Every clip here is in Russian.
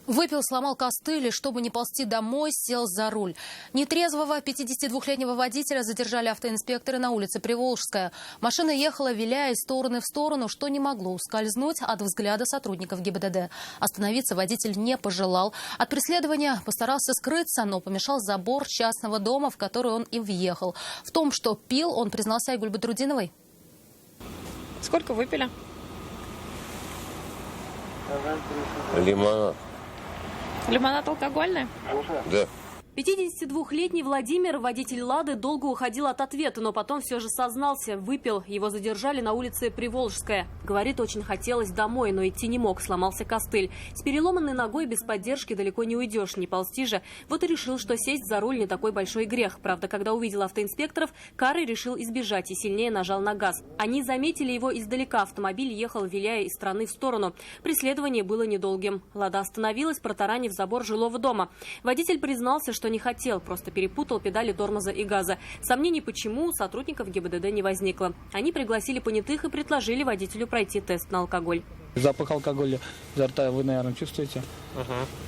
Выпил, сломал костыль и, чтобы не ползти домой, сел за руль. Нетрезвого 52-летнего водителя задержали автоинспекторы на улице Приволжская. Машина ехала, виляя из стороны в сторону, что не могло ускользнуть от взгляда сотрудников ГИБДД. Остановиться водитель не пожелал. От преследования постарался скрыться, но помешал забор частного дома, в который он и въехал. В том, что пил, он признался Айгуль Бадрудиновой. Сколько выпили? Лимонад. Лимонад алкогольный? Да. 52-летний Владимир, водитель «Лады», долго уходил от ответа, но потом все же сознался, выпил. Его задержали на улице Приволжская. Говорит, очень хотелось домой, но идти не мог, сломался костыль. С переломанной ногой без поддержки далеко не уйдешь, не ползти же. Вот и решил, что сесть за руль не такой большой грех. Правда, когда увидел автоинспекторов, Кары решил избежать и сильнее нажал на газ. Они заметили его издалека. Автомобиль ехал, виляя из стороны в сторону. Преследование было недолгим. «Лада» остановилась, протаранив забор жилого дома. Водитель признался, что не хотел, просто перепутал педали тормоза и газа. Сомнений почему у сотрудников ГИБДД не возникло. Они пригласили понятых и предложили водителю пройти тест на алкоголь. Запах алкоголя изо рта вы, наверное, чувствуете?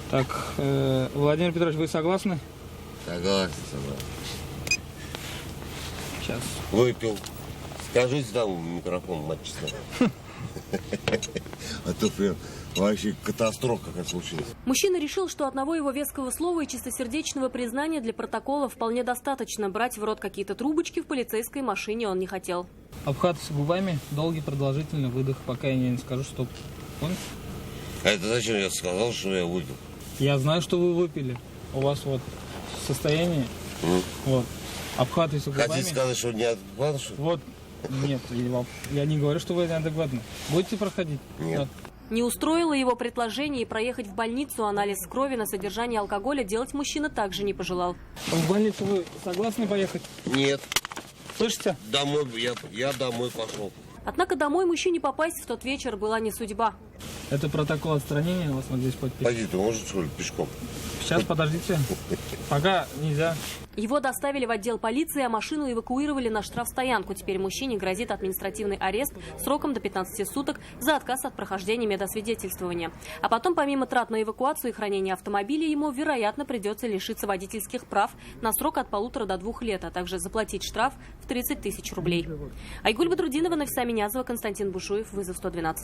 Так, Владимир Петрович, вы согласны? Согласен. Сейчас. Выпил. Скажите там в микрофон, мать честная. А то прям вообще катастрофа какая случилась. Мужчина решил, что одного его веского слова и чистосердечного признания для протокола вполне достаточно. Брать в рот какие-то трубочки в полицейской машине он не хотел. Обхватывайся губами, долгий продолжительный выдох, пока я не скажу стоп. Понял? А это зачем я сказал, что я выпил? Я знаю, что вы выпили. У вас вот состояние. Вот. Обхватывайся губами. Хотите сказать, что не адекватно? Вот. Нет, я не говорю, что вы неадекватны. Будете проходить? Нет. Вот. Не устроило его предложение и проехать в больницу. Анализ крови на содержание алкоголя делать мужчина также не пожелал. В больницу вы согласны поехать? Нет. Слышите? Домой, я домой пошел. Однако домой мужчине попасть в тот вечер была не судьба. Это протокол отстранения, у вас вот здесь подпись. Пойди, ты можешь, что ли, пешком? Сейчас, подождите. Пока нельзя. Его доставили в отдел полиции, а машину эвакуировали на штрафстоянку. Теперь мужчине грозит административный арест сроком до 15 суток за отказ от прохождения медосвидетельствования. А потом, помимо трат на эвакуацию и хранение автомобиля, ему, вероятно, придется лишиться водительских прав на срок от 1,5 до 2 лет, а также заплатить штраф в 30 000 рублей. Айгуль Бадрудинова, Нафиса Минязова, Константин Бушуев. Вызов 112.